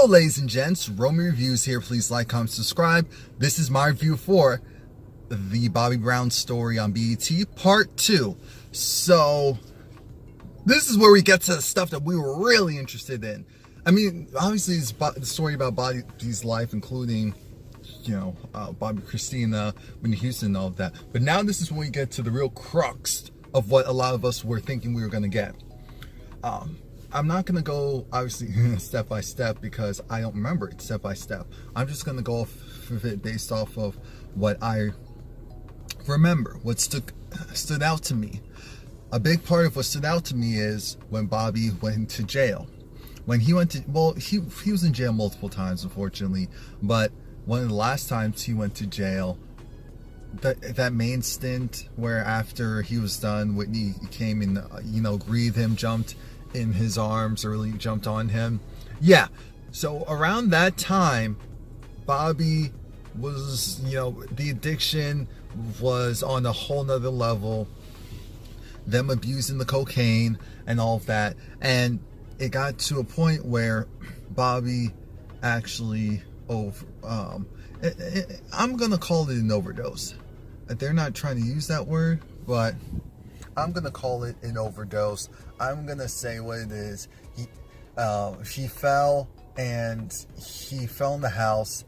Hello ladies and gents, Romie Reviews here. Please like, comment, subscribe. This is my review for the Bobby Brown story on BET Part 2. So, this is where we get to the stuff that we were really interested in. I mean, obviously it's the story about Bobby's life, including, Bobby, Christina, Whitney Houston and all of that. But now this is when we get to the real crux of what a lot of us were thinking we were going to get. I'm not going to go, obviously, step by step because I don't remember it step by step. I'm just going to go off of it based off of what I remember, what stood out to me. A big part of what stood out to me is when Bobby went to jail. When he went to, well, he was in jail multiple times, unfortunately, but one of the last times he went to jail, that main stint where after he was done, Whitney came and, greeted him, jumped in his arms, or really jumped on him. Yeah, so around that time, Bobby was, the addiction was on a whole nother level, them abusing the cocaine and all of that, and it got to a point where Bobby actually I'm gonna call it an overdose. They're not trying to use that word, but I'm gonna call it an overdose. I'm gonna say what it is. He fell in the house,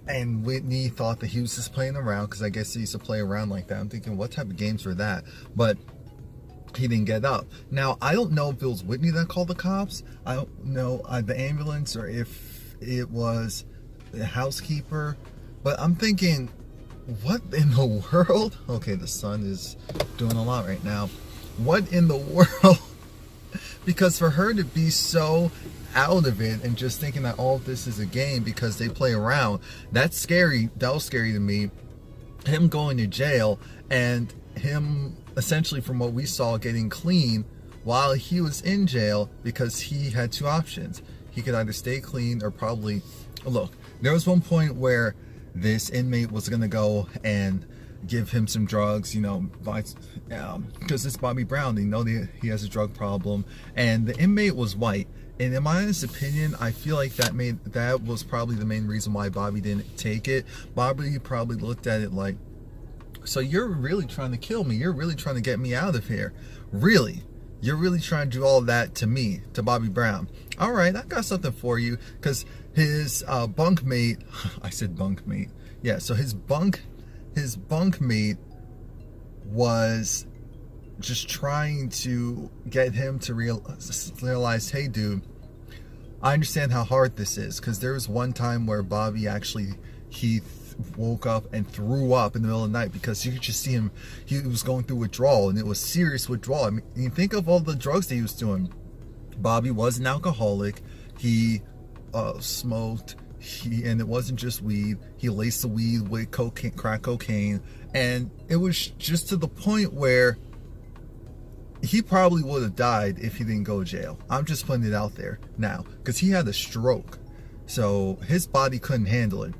and Whitney thought that he was just playing around, because I guess he used to play around like that. I'm thinking, what type of games were that? But he didn't get up. Now, I don't know if it was Whitney that called the cops. I don't know the ambulance, or if it was the housekeeper. But I'm thinking, what in the world? Okay, the sun is doing a lot right now. What in the world? Because for her to be so out of it and just thinking that all of this is a game because they play around, that's scary. That was scary to me. Him going to jail and him essentially, from what we saw, getting clean while he was in jail, because he had two options. He could either stay clean or probably, look, there was one point where this inmate was going to go and give him some drugs, because it's Bobby Brown. They know that he has a drug problem, and the inmate was white. And in my honest opinion, I feel like that was probably the main reason why Bobby didn't take it. Bobby probably looked at it like, so you're really trying to kill me. You're really trying to get me out of here. Really? You're really trying to do all that to me, to Bobby Brown. All right, I got something for you. Because his bunkmate, I said bunkmate. Yeah, so his bunkmate was just trying to get him to realize, hey, dude, I understand how hard this is. Because there was one time where Bobby actually, he woke up and threw up in the middle of the night, because you could just see him, he was going through withdrawal, and it was serious withdrawal. I mean, you think of all the drugs that he was doing. Bobby was an alcoholic. He smoked, and it wasn't just weed. He laced the weed with cocaine, crack cocaine, and it was just to the point where he probably would have died if he didn't go to jail. I'm just putting it out there now, because he had a stroke, so his body couldn't handle it.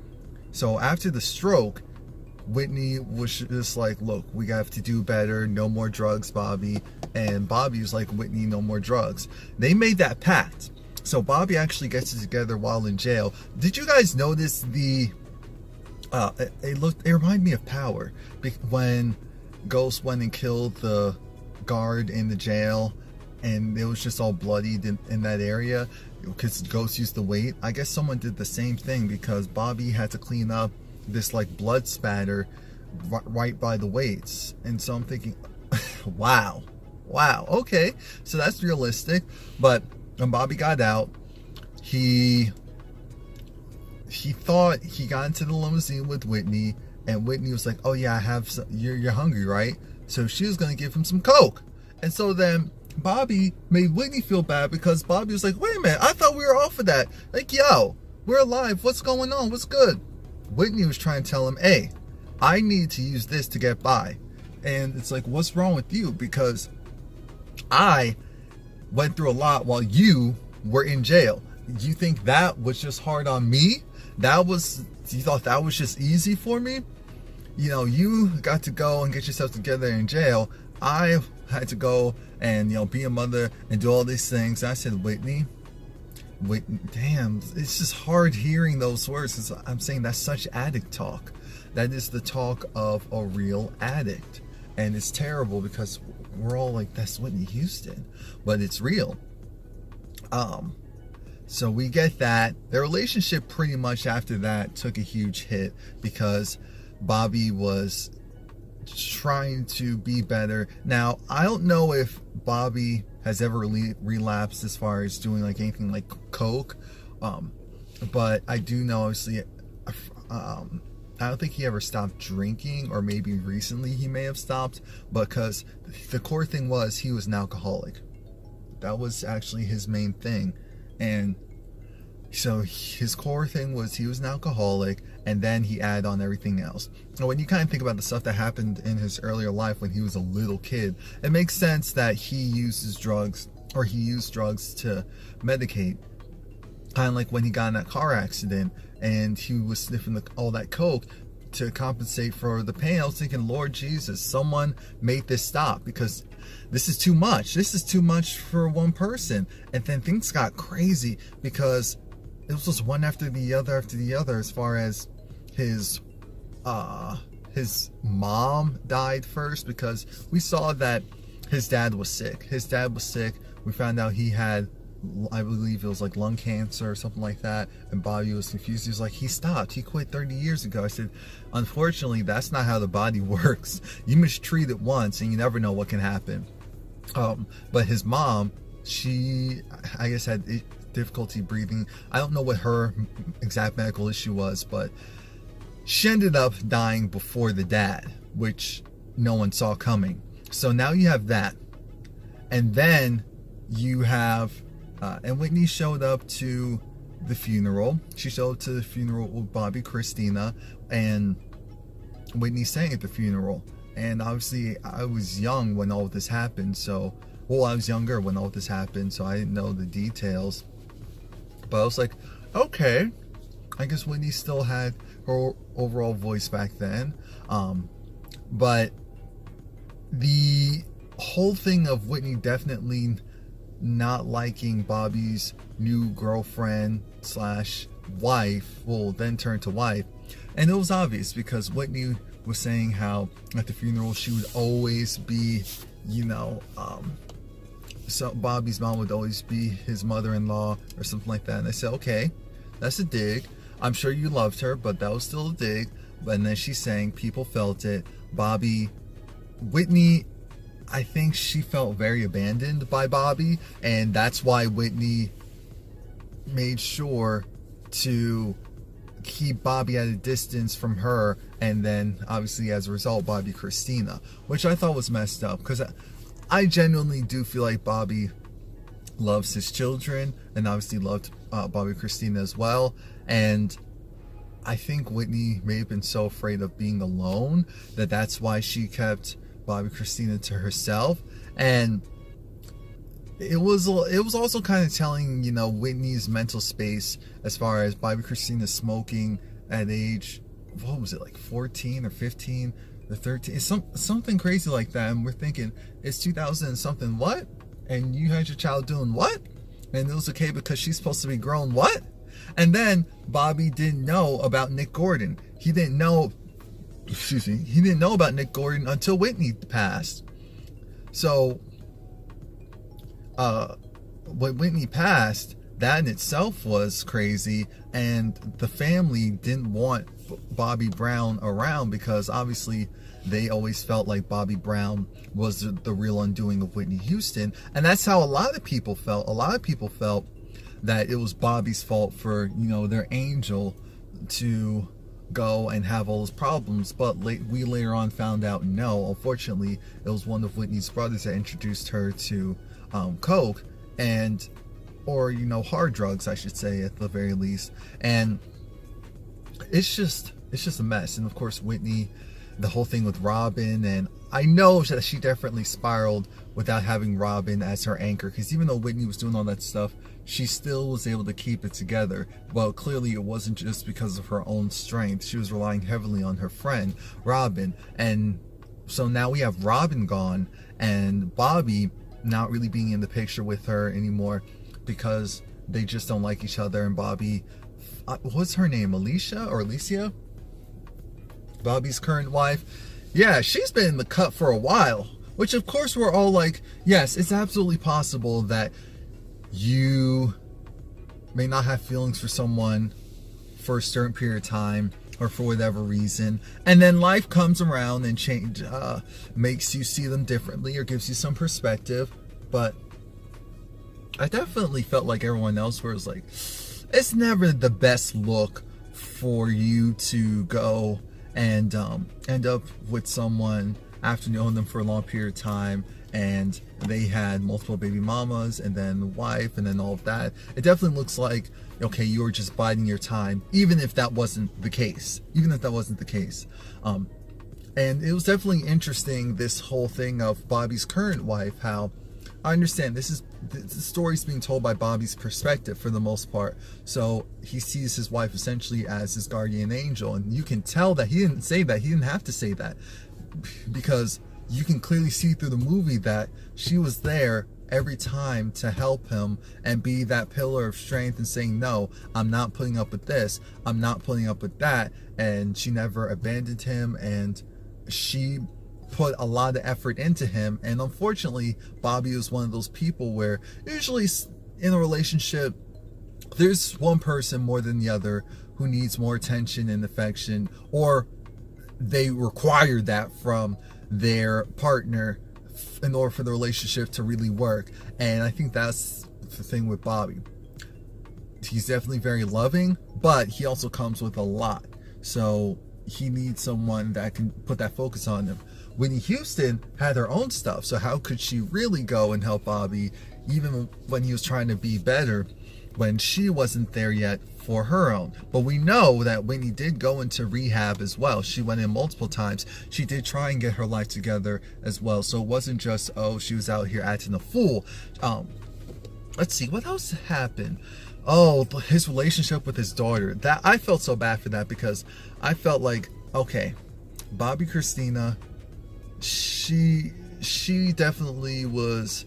So after the stroke, Whitney was just like, look, we have to do better. No more drugs, Bobby. And Bobby was like, Whitney, no more drugs. They made that pact. So Bobby actually gets it together while in jail. Did you guys notice it reminded me of Power, when Ghost went and killed the guard in the jail, and it was just all bloodied in that area because Ghost used the weight. I guess someone did the same thing, because Bobby had to clean up this like blood spatter right by the weights. And so I'm thinking, wow, okay, so that's realistic. But when Bobby got out, he thought he got into the limousine with Whitney, and Whitney was like, oh yeah, I have some, you're hungry, right? So she was gonna give him some coke. And so then Bobby made Whitney feel bad, because Bobby was like, wait a minute, I thought we were off of that. Like, yo, we're alive. What's going on? What's good? Whitney was trying to tell him, hey, I need to use this to get by. And it's like, what's wrong with you? Because I went through a lot while you were in jail. You think that was just hard on me? You thought that was just easy for me? You got to go and get yourself together in jail. I had to go and be a mother and do all these things. I said, Whitney, Wait, damn, it's just hard hearing those words. I'm saying that's such addict talk. That is the talk of a real addict. And it's terrible because we're all like, that's Whitney Houston. But it's real. So we get that. Their relationship pretty much after that took a huge hit because Bobby was trying to be better. Now, I don't know if Bobby has ever relapsed as far as doing like anything like coke, but I do know, obviously, I don't think he ever stopped drinking, or maybe recently he may have stopped, because the core thing was he was an alcoholic. That was actually his main thing. And so his core thing was he was an alcoholic, and then he added on everything else. And when you kind of think about the stuff that happened in his earlier life when he was a little kid, it makes sense that he uses drugs, or he used drugs to medicate. Kind of like when he got in that car accident and he was sniffing all that coke to compensate for the pain. I was thinking, Lord Jesus, someone made this stop, because this is too much. This is too much for one person. And then things got crazy because it was just one after the other as far as his mom died first, because we saw that his dad was sick. We found out he had, I believe it was like lung cancer or something like that, and Bobby was confused. He was like, he stopped, he quit 30 years ago. I said, unfortunately, that's not how the body works. You mistreat it once and you never know what can happen. But his mom, she, I guess, had difficulty breathing. I don't know what her exact medical issue was, but she ended up dying before the dad, which no one saw coming. So now you have that, and then you have and Whitney showed up to the funeral. She showed up to the funeral with Bobby Christina, and Whitney sang at the funeral. And obviously I was young when all of this happened, so, well, I was younger when all of this happened, so I didn't know the details. But I was like, okay, I guess Whitney still had her overall voice back then. But the whole thing of Whitney definitely not liking Bobby's new girlfriend slash wife, well, then turned to wife, and it was obvious because Whitney was saying how at the funeral she would always be, so Bobby's mom would always be his mother-in-law or something like that. And I said, okay, that's a dig. I'm sure you loved her, but that was still a dig. And then she's saying people felt it. Whitney, I think she felt very abandoned by Bobby, and that's why Whitney made sure to keep Bobby at a distance from her, and then obviously as a result Bobby Christina, which I thought was messed up, because I genuinely do feel like Bobby loves his children, and obviously loved Bobby Christina as well. And I think Whitney may have been so afraid of being alone that that's why she kept Bobby Christina to herself. And it was also kind of telling, Whitney's mental space as far as Bobby Christina smoking at age, what was it, like 14 or 15 or 13? It's something crazy like that. And we're thinking, it's 2000 and something, what? And you had your child doing what? And it was okay because she's supposed to be grown, what? And then Bobby didn't know about Nick Gordon. He didn't know about Nick Gordon until Whitney passed. So when Whitney passed, that in itself was crazy, and the family didn't want Bobby Brown around because obviously they always felt like Bobby Brown was the real undoing of Whitney Houston, and that's how a lot of people felt. A lot of people felt that it was Bobby's fault for, their angel to go and have all those problems. But we later on found out, no, unfortunately it was one of Whitney's brothers that introduced her to coke, or hard drugs, I should say, at the very least. And it's just a mess. And of course Whitney, the whole thing with Robin, and I know that she definitely spiraled without having Robin as her anchor, because even though Whitney was doing all that stuff, she still was able to keep it together. Well, clearly it wasn't just because of her own strength. She was relying heavily on her friend Robin. And so now we have Robin gone and Bobby not really being in the picture with her anymore, because they just don't like each other. And Bobby, what's her name, Alicia, Bobby's current wife, yeah, she's been in the cut for a while, which of course we're all like, yes, it's absolutely possible that you may not have feelings for someone for a certain period of time or for whatever reason, and then life comes around and makes you see them differently or gives you some perspective. But I definitely felt like everyone else was like, it's never the best look for you to go and end up with someone after knowing them for a long period of time, and they had multiple baby mamas and then the wife and then all of that. It definitely looks like, okay, you were just biding your time, even if that wasn't the case. And it was definitely interesting, this whole thing of Bobby's current wife, how I understand the story's being told by Bobby's perspective for the most part. So he sees his wife essentially as his guardian angel, and you can tell that he didn't say that. He didn't have to say that, because you can clearly see through the movie that she was there every time to help him and be that pillar of strength and saying, no, I'm not putting up with this, I'm not putting up with that. And she never abandoned him, and she put a lot of effort into him. And unfortunately, Bobby was one of those people where usually in a relationship, there's one person more than the other who needs more attention and affection, or they require that from their partner in order for the relationship to really work. And I think that's the thing with Bobby. He's definitely very loving, but he also comes with a lot. So he needs someone that can put that focus on him. Whitney Houston had her own stuff, so how could she really go and help Bobby, even when he was trying to be better, when she wasn't there yet for her own? But we know that Whitney did go into rehab as well. She went in multiple times. She did try and get her life together as well. So it wasn't just, oh, she was out here acting a fool. Let's see, what else happened? Oh, his relationship with his daughter. That I felt so bad for that, because I felt like, okay, Bobby Christina, she definitely was,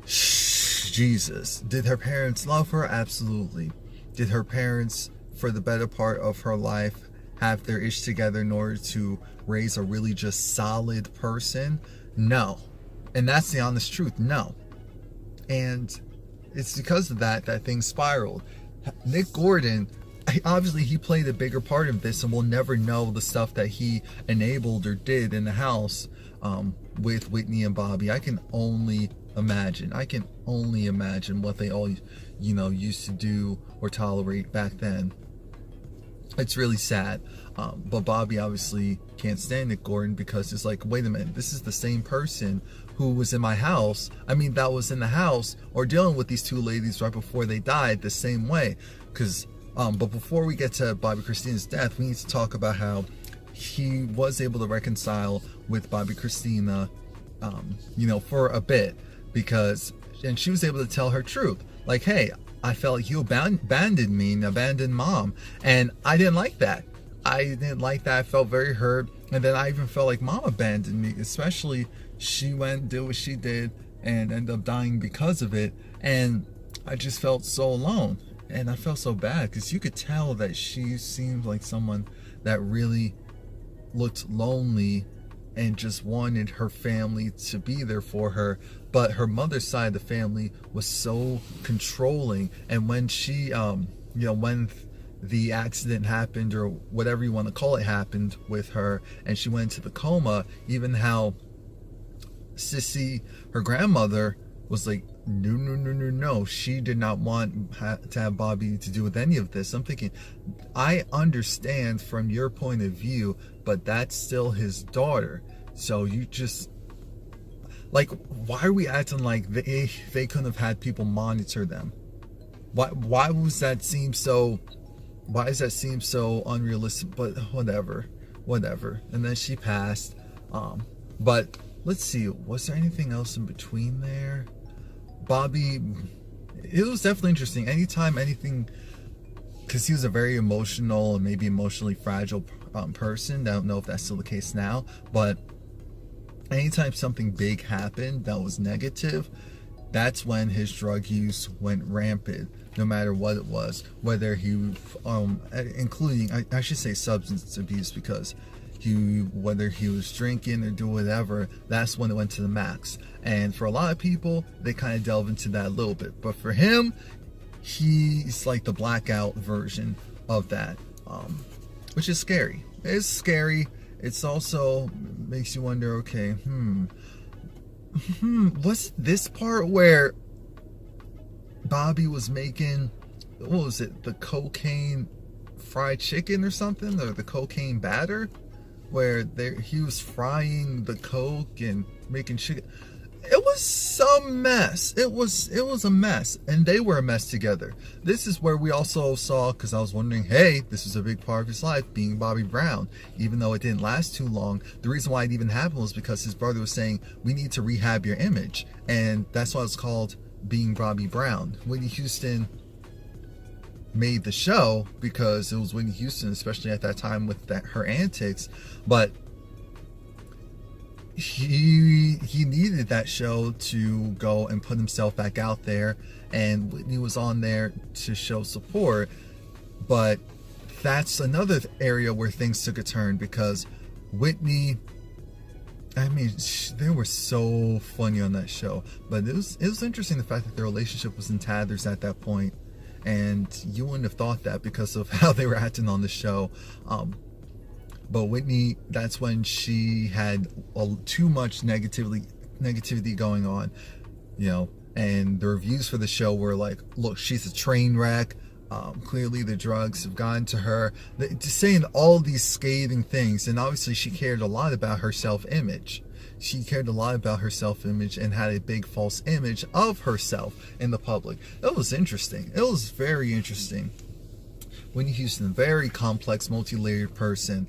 Jesus. Did her parents love her? Absolutely. Did her parents, for the better part of her life, have their ish together in order to raise a really just solid person? No. And that's the honest truth. No. And it's because of that thing spiraled. Nick Gordon, obviously he played a bigger part of this, and we'll never know the stuff that he enabled or did in the house with Whitney and Bobby. I can only imagine what they all, used to do or tolerate back then. It's really sad. But Bobby obviously can't stand Nick Gordon, because it's like, wait a minute, this is the same person who was in my house. That was in the house or dealing with these two ladies right before they died the same way. But before we get to Bobby Christina's death, we need to talk about how he was able to reconcile with Bobby Christina, for a bit, and she was able to tell her truth. Like, hey, I felt like you abandoned me and abandoned mom, and I didn't like that. I felt very hurt, and then I even felt like mom abandoned me, especially she went and did what she did and ended up dying because of it, and I just felt so alone. And I felt so bad, because you could tell that she seemed like someone that really looked lonely and just wanted her family to be there for her. But her mother's side of the family was so controlling. And when she, when the accident happened, or whatever you want to call it, happened with her, and she went into the coma, even how Sissy, her grandmother, was like, no, she did not want to have Bobby to do with any of this. I'm thinking, I understand from your point of view, but that's still his daughter. So you just, like, why are we acting like they couldn't have had people monitor them? Why does that seem so unrealistic? But whatever. And then she passed. But let's see, was there anything else in between there? Bobby, it was definitely interesting. Anytime anything, because he was a very emotional and maybe emotionally fragile person. I don't know if that's still the case now, but anytime something big happened that was negative, that's when his drug use went rampant, no matter what it was, whether he, including, I should say substance abuse, because whether he was drinking or doing whatever, that's when it went to the max. And for a lot of people, they kind of delve into that a little bit. But for him, he's like the blackout version of that, which is scary. It's scary. It's also makes you wonder, okay, what's this part where Bobby was making, what was it, the cocaine fried chicken or something, or the cocaine batter, where he was frying the coke and making chicken. It was some mess. It was a mess, and they were a mess together. This is where we also saw, because I was wondering, hey, this was a big part of his life, being Bobby Brown, even though it didn't last too long. The reason why it even happened was because his brother was saying, we need to rehab your image, and that's why it's called being Bobby Brown. Whitney Houston made the show because it was Whitney Houston, especially at that time with her antics, but he needed that show to go and put himself back out there, and Whitney was on there to show support. But that's another area where things took a turn, because Whitney, I mean, they were so funny on that show, but it was interesting, the fact that their relationship was in tatters at that point, and you wouldn't have thought that because of how they were acting on the show. But Whitney, that's when she had too much negativity going on, you know, and the reviews for the show were like, look, she's a train wreck. Clearly the drugs have gotten to her. Just saying all these scathing things. And obviously she cared a lot about her self-image. She cared a lot about her self-image and had a big false image of herself in the public. That was interesting. It was very interesting. Whitney Houston, very complex, multi-layered person,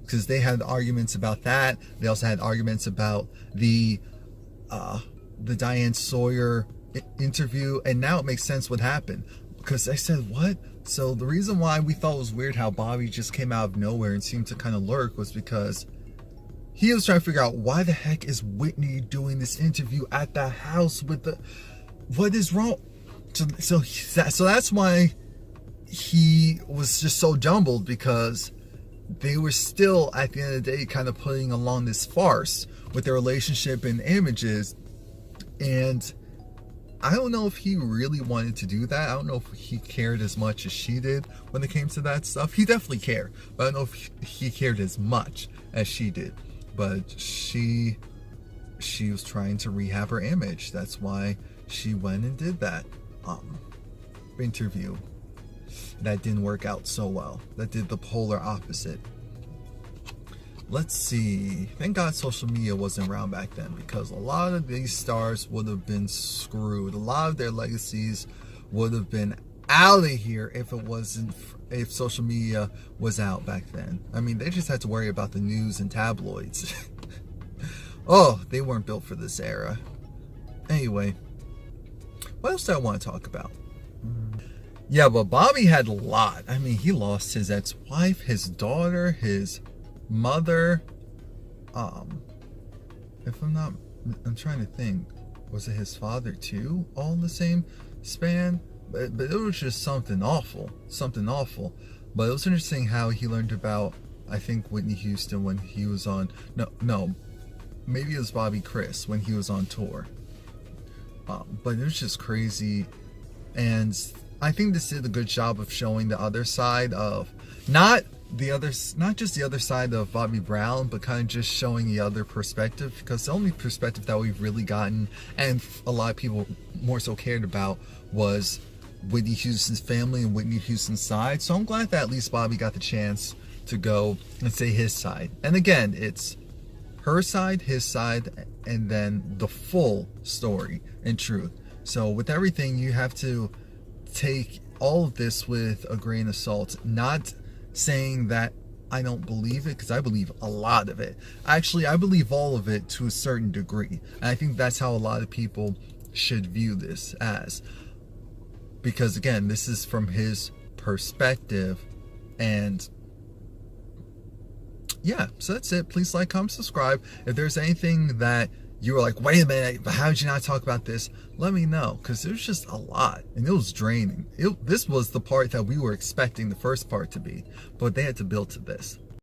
because they had arguments about that. They also had arguments about the Diane Sawyer interview, and now it makes sense what happened, because I said, what? So the reason why we thought it was weird how Bobby just came out of nowhere and seemed to kind of lurk was because he was trying to figure out, why the heck is Whitney doing this interview at the house with the, what is wrong? So that's why he was just so jumbled, because they were still, at the end of the day, kind of putting along this farce with their relationship and images. And I don't know if he really wanted to do that. I don't know if he cared as much as she did when it came to that stuff. He definitely cared, but I don't know if he cared as much as she did. But she was trying to rehab her image. That's why she went and did that interview. That didn't work out so well. That did the polar opposite. Let's see. Thank God social media wasn't around back then, because a lot of these stars would have been screwed. A lot of their legacies would have been out of here if social media was out back then. I mean, they just had to worry about the news and tabloids. Oh, they weren't built for this era. Anyway, what else do I want to talk about? Yeah, but Bobby had a lot. I mean, he lost his ex-wife, his daughter, his mother. If I'm trying to think, was it his father too? All in the same span? But it was just something awful. But it was interesting how he learned about, I think, Whitney Houston when he was on, no, maybe it was Bobby Chris when he was on tour. But it was just crazy. And I think this did a good job of showing the other side of, not just the other side of Bobby Brown, but kind of just showing the other perspective, because the only perspective that we've really gotten, and a lot of people more so cared about, was Whitney Houston's family and Whitney Houston's side. So I'm glad that at least Bobby got the chance to go and say his side. And again, it's her side, his side, and then the full story and truth. So with everything, you have to take all of this with a grain of salt. Not saying that I don't believe it, because I believe a lot of it. Actually, I believe all of it to a certain degree. And I think that's how a lot of people should view this as. Because again, this is from his perspective. And yeah, so that's it. Please like, comment, subscribe. If there's anything that you were like, wait a minute, how did you not talk about this? Let me know, because there's just a lot, and it was draining. This was the part that we were expecting the first part to be, but they had to build to this.